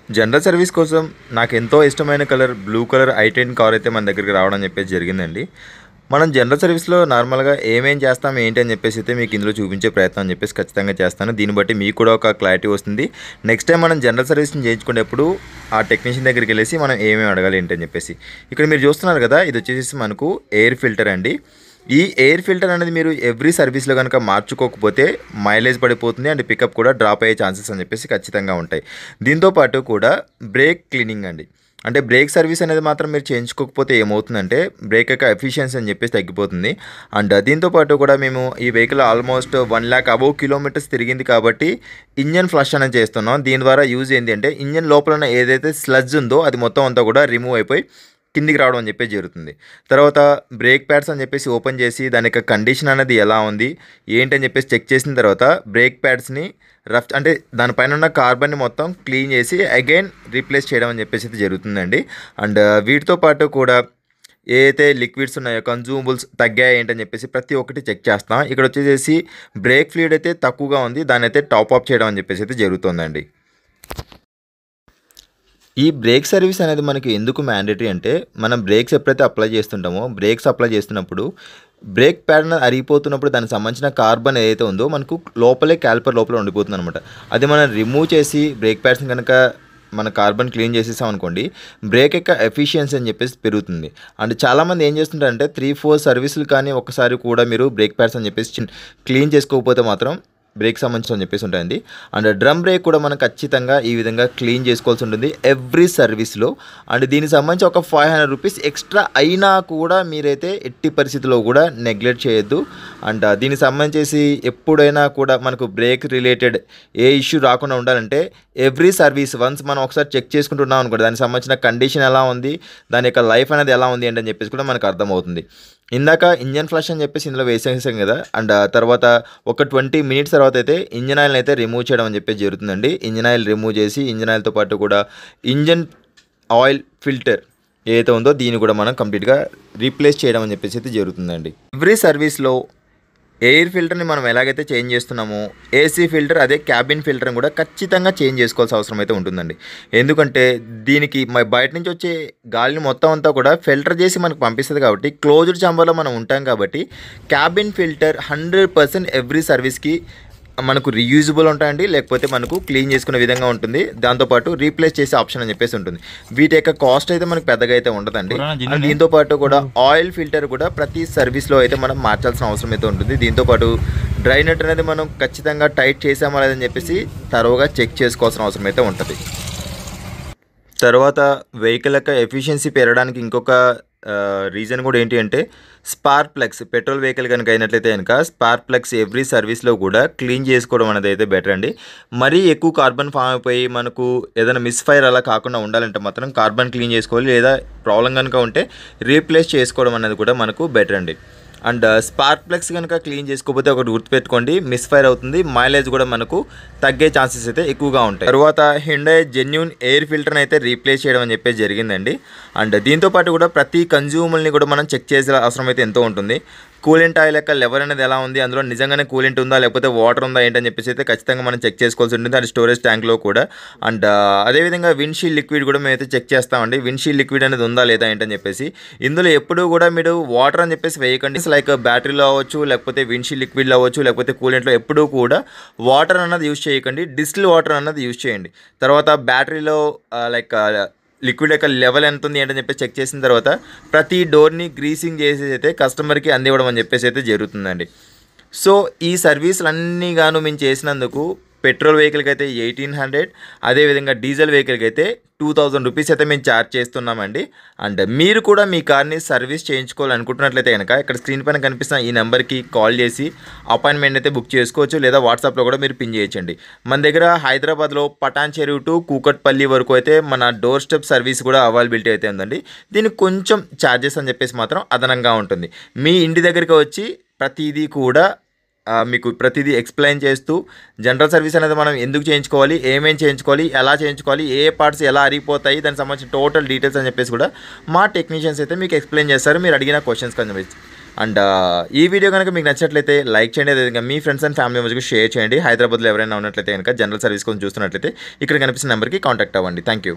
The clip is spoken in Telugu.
జనరల్ సర్వీస్ కోసం నాకెంతో ఇష్టమైన colour blue colour i10 car అయితే మన దగ్గరికి రావడం చెప్పేసి జరిగిందండి. మనం జనరల్ సర్వీస్‌లో నార్మల్‌గా ఏమేం చేస్తాం, ఏంటి అని చెప్పేసి అయితే మీకు ఇందులో చూపించే ప్రయత్నం అని చెప్పేసి ఖచ్చితంగా చేస్తాను. దీన్ని బట్టి మీకు కూడా ఒక క్లారిటీ వస్తుంది. నెక్స్ట్ టైం మనం జనరల్ సర్వీస్‌ని చేయించుకునేటప్పుడు ఆ టెక్నీషియన్ దగ్గరికెళ్ళేసి మనం ఏమేమి అడగాలి ఏంటి అని చెప్పేసి. ఇక్కడ మీరు చూస్తున్నారు కదా, ఇది వచ్చేసి మనకు ఎయిర్ ఫిల్టర్ అండి. ఈ ఎయిర్ ఫిల్టర్ అనేది మీరు ఎవ్రీ సర్వీస్లో కనుక మార్చుకోకపోతే మైలేజ్ పడిపోతుంది అండ్ పికప్ కూడా డ్రాప్ అయ్యే ఛాన్సెస్ అని చెప్పేసి ఖచ్చితంగా ఉంటాయి. దీంతోపాటు కూడా బ్రేక్ క్లీనింగ్ అండి. అంటే బ్రేక్ సర్వీస్ అనేది మాత్రం మీరు చేయించుకోకపోతే ఏమవుతుందంటే బ్రేక్ యొక్క ఎఫిషియన్సీ అని చెప్పేసి తగ్గిపోతుంది. అండ్ దీంతోపాటు కూడా మేము ఈ వెహికల్ ఆల్మోస్ట్ 1,00,000 అబోవ్ కిలోమీటర్స్ తిరిగింది కాబట్టి ఇంజన్ ఫ్లష్ అనేది చేస్తున్నాం. దీని ద్వారా యూజ్ ఏంటి అంటే ఇంజన్ లోపల ఉన్న ఏదైతే స్లడ్జ్ ఉందో అది మొత్తం అంతా కూడా రిమూవ్ అయిపోయి కిందికి రావడం అని చెప్పేసి జరుగుతుంది. తర్వాత బ్రేక్ ప్యాడ్స్ అని చెప్పేసి ఓపెన్ చేసి దాని యొక్క కండిషన్ అనేది ఎలా ఉంది ఏంటని చెప్పేసి చెక్ చేసిన తర్వాత బ్రేక్ ప్యాడ్స్ని రఫ్ అంటే దానిపైన ఉన్న కార్బన్ని మొత్తం క్లీన్ చేసి అగైన్ రీప్లేస్ చేయడం అని చెప్పేసి అయితే జరుగుతుందండి. అండ్ వీటితో పాటు కూడా ఏదైతే లిక్విడ్స్ ఉన్నాయో కన్జ్యూమబుల్స్ తగ్గాయి ఏంటని చెప్పేసి ప్రతి ఒక్కటి చెక్ చేస్తాం. ఇక్కడ వచ్చేసి బ్రేక్ ఫ్లూయిడ్ అయితే తక్కువగా ఉంది, దాన్ని అయితే టాప్ అప్ చేయడం అని చెప్పేసి అయితే జరుగుతుందండి. ఈ బ్రేక్ సర్వీస్ అనేది మనకి ఎందుకు మ్యాండేటరీ అంటే మనం బ్రేక్స్ ఎప్పుడైతే అప్లై చేస్తుంటామో బ్రేక్స్ అప్లై చేస్తున్నప్పుడు బ్రేక్ ప్యాడ్ అరిగిపోతున్నప్పుడు దానికి సంబంధించిన కార్బన్ ఏదైతే ఉందో మనకు లోపలే క్యాలిపర్ లోపల ఉండిపోతుంది అనమాట. అది మనం రిమూవ్ చేసి బ్రేక్ ప్యాడ్స్ని కనుక మన కార్బన్ క్లీన్ చేసేసాం అనుకోండి, బ్రేక్ యొక్క ఎఫిషియన్సీ అని చెప్పేసి పెరుగుతుంది. అండ్ చాలామంది ఏం చేస్తుంటారంటే 3-4 సర్వీసులు కానీ ఒకసారి కూడా మీరు బ్రేక్ ప్యాడ్స్ అని చెప్పేసి క్లీన్ చేసుకోకపోతే మాత్రం బ్రేక్ సంబంధించి అని చెప్పేసి ఉంటాయండి. అండ్ డ్రమ్ బ్రేక్ కూడా మనం ఖచ్చితంగా ఈ విధంగా క్లీన్ చేసుకోవాల్సి ఉంటుంది ఎవ్రీ సర్వీస్లో. అండ్ దీనికి సంబంధించి ఒక 500 రూపీస్ ఎక్స్ట్రా అయినా కూడా మీరైతే ఎట్టి పరిస్థితుల్లో కూడా నెగ్లెక్ట్ చేయొద్దు. అండ్ దీనికి సంబంధించేసి ఎప్పుడైనా కూడా మనకు బ్రేక్ రిలేటెడ్ ఏ ఇష్యూ రాకుండా ఉండాలంటే ఎవ్రీ సర్వీస్ వన్స్ మనం ఒకసారి చెక్ చేసుకుంటున్నాం అనుకోండి, దానికి సంబంధించిన కండిషన్ ఎలా ఉంది, దాని యొక్క లైఫ్ అనేది ఎలా ఉంది ఏంటని చెప్పేసి కూడా మనకు అర్థమవుతుంది. ఇందాక ఇంజన్ ఫ్లష్ అని చెప్పేసి ఇందులో వేసేసాం కదా, అండ్ తర్వాత ఒక 20 మినిట్స్ తర్వాత అయితే ఇంజన్ ఆయిల్ని అయితే రిమూవ్ చేయడం అని చెప్పేసి జరుగుతుందండి. ఇంజన్ ఆయిల్ రిమూవ్ చేసి ఇంజన్ ఆయిల్తో పాటు కూడా ఇంజన్ ఆయిల్ ఫిల్టర్ ఏదైతే ఉందో దీన్ని కూడా మనం కంప్లీట్గా రీప్లేస్ చేయడం అని చెప్పేసి అయితే జరుగుతుందండి. ఎవ్రీ సర్వీస్లో ఎయిర్ ఫిల్టర్ని మనం ఎలాగైతే చేంజ్ చేస్తున్నామో ఏసీ ఫిల్టర్ అదే క్యాబిన్ ఫిల్టర్ని కూడా ఖచ్చితంగా చేంజ్ చేసుకోవాల్సిన అవసరం అయితే ఉంటుందండి. ఎందుకంటే దీనికి బయట నుంచి వచ్చే గాలిని మొత్తం అంతా కూడా ఫిల్టర్ చేసి మనకు పంపిస్తుంది కాబట్టి క్లోజ్డ్ ఛాంబర్లో మనం ఉంటాం కాబట్టి క్యాబిన్ ఫిల్టర్ 100% ఎవ్రీ సర్వీస్కి మనకు రీయూజబుల్ ఉంటాయండి, లేకపోతే మనకు క్లీన్ చేసుకునే విధంగా ఉంటుంది. దాంతోపాటు రీప్లేస్ చేసే ఆప్షన్ అని చెప్పేసి ఉంటుంది. వీటి యొక్క కాస్ట్ అయితే మనకు పెద్దగా అయితే ఉండదండి. దీంతోపాటు కూడా ఆయిల్ ఫిల్టర్ కూడా ప్రతి సర్వీస్లో అయితే మనం మార్చాల్సిన అవసరం అయితే ఉంటుంది. దీంతోపాటు డ్రై నట్ అనేది మనం ఖచ్చితంగా టైట్ చేసామా లేదని చెప్పేసి తరువుగా చెక్ చేసుకోవాల్సిన అవసరం అయితే ఉంటుంది. తర్వాత వెహికల్ యొక్క ఎఫిషియన్సీ పెరగడానికి ఇంకొక రీజన్ కూడా ఏంటి అంటే స్పార్క్ ప్లగ్స్. పెట్రోల్ వెహికల్ కనుక అయినట్లయితే కనుక స్పార్క్ ప్లగ్స్ ఎవ్రీ సర్వీస్లో కూడా క్లీన్ చేసుకోవడం అనేది అయితే బెటర్ అండి. మరీ ఎక్కువ కార్బన్ ఫామ్ అయిపోయి మనకు ఏదైనా మిస్ఫైర్ అలా కాకుండా ఉండాలంటే మాత్రం కార్బన్ క్లీన్ చేసుకోవాలి, లేదా ప్రాబ్లం కనుక ఉంటే రీప్లేస్ చేసుకోవడం అనేది కూడా మనకు బెటర్ అండి. అండ్ స్పార్క్ ప్లగ్స్ కనుక క్లీన్ చేసుకోకపోతే ఒకటి గుర్తుపెట్టుకోండి, మిస్ఫైర్ అవుతుంది, మైలేజ్ కూడా మనకు తగ్గే ఛాన్సెస్ అయితే ఎక్కువగా ఉంటాయి. తర్వాత హ్యుండై జెన్యూన్ ఎయిర్ ఫిల్టర్ని అయితే రీప్లేస్ చేయడం అని చెప్పేసి జరిగిందండి. అండ్ దీంతోపాటు కూడా ప్రతి కన్జ్యూమర్ని కూడా మనం చెక్ చేసే అవసరం అయితే ఎంతో ఉంటుంది. కూలెంట్ ఆయిల్ యొక్క లెవెల్ అనేది ఎలా ఉంది, అందులో నిజంగానే కూలెంట్ ఉందా లేకపోతే వాటర్ ఉందా ఏంటని చెప్పేసి అయితే ఖచ్చితంగా మనం చెక్ చేసుకోవాల్సి ఉంటుంది, అది స్టోరేజ్ ట్యాంక్లో కూడా. అండ్ అదేవిధంగా విండ్షీల్డ్ లిక్విడ్ కూడా మేమైతే చెక్ చేస్తామండి, విండ్షీల్డ్ లిక్విడ్ అనేది ఉందా లేదా ఏంటని చెప్పేసి. ఇందులో ఎప్పుడూ కూడా మీరు వాటర్ అని చెప్పేసి వేయకండి. లైక్ బ్యాటరీలో అవ్వచ్చు, లేకపోతే విండ్షీల్డ్ లిక్విడ్లో అవ్వచ్చు, లేకపోతే కూలెంట్లో ఎప్పుడూ కూడా వాటర్ అన్నది యూజ్ చేయకండి, డిస్టిల్ వాటర్ అన్నది యూజ్ చేయండి. తర్వాత బ్యాటరీలో లైక్ లిక్విడ్ యొక్క లెవెల్ ఎంత ఉంది ఏంటని చెప్పి చెక్ చేసిన తర్వాత ప్రతి డోర్ని గ్రీసింగ్ చేసి అయితే కస్టమర్కి అందివ్వడం అని చెప్పేసి అయితే జరుగుతుందండి. సో ఈ సర్వీసులు అన్నీ గాను మేము చేసినందుకు పెట్రోల్ వెహికల్కి అయితే 1,800, అదేవిధంగా డీజిల్ వెహికల్కి అయితే 2,000 రూపీస్ అయితే మేము ఛార్జ్ చేస్తున్నామండి. అండ్ మీరు కూడా మీ కార్ని సర్వీస్ చేయించుకోవాలనుకుంటున్నట్లయితే కనుక ఇక్కడ స్క్రీన్ పైన కనిపిస్తున్న ఈ నెంబర్కి కాల్ చేసి అపాయింట్మెంట్ అయితే బుక్ చేసుకోవచ్చు, లేదా వాట్సాప్లో కూడా మీరు పిన్ చేయొచ్చండి. మన దగ్గర హైదరాబాద్లో పటాన్ చెరువు టు కూకట్పల్లి వరకు అయితే మన డోర్ స్టెప్ సర్వీస్ కూడా అవైలబిలిటీ అయితే ఉందండి. దీనికి కొంచెం ఛార్జెస్ అని చెప్పేసి మాత్రం అదనంగా ఉంటుంది. మీ ఇంటి దగ్గరికి వచ్చి ప్రతిదీ కూడా మీకు ప్రతిదీ ఎక్స్ప్లెయిన్ చేస్తూ జనరల్ సర్వీస్ అనేది మనం ఎందుకు చేయించుకోవాలి, ఏమేమి చేయించుకోవాలి, ఎలా చేయించుకోవాలి, ఏ పార్ట్స్ ఎలా అరిగిపోతాయి, దానికి సంబంధించిన టోటల్ డీటెయిల్స్ అని చెప్పేసి కూడా మా టెక్నీషియన్స్ అయితే మీకు ఎక్స్ప్లెయిన్ చేస్తారు మీరు అడిగిన క్వశ్చన్స్ కానీ. అండ్ ఈ వీడియో కనుక మీకు నచ్చినట్లయితే లైక్ చేయండి, అదేవిధంగా మీ ఫ్రెండ్స్ అండ్ ఫ్యామిలీ మెంబర్స్కి షేర్ చేయండి. హైదరాబాద్లో ఎవరైనా ఉన్నట్లయితే కనుక జనరల్ సర్వీస్ కోసం చూస్తున్నట్లయితే ఇక్కడ కనిపిస్తున్న నెంబర్కి కాంటాక్ట్ అవ్వండి. Thank you.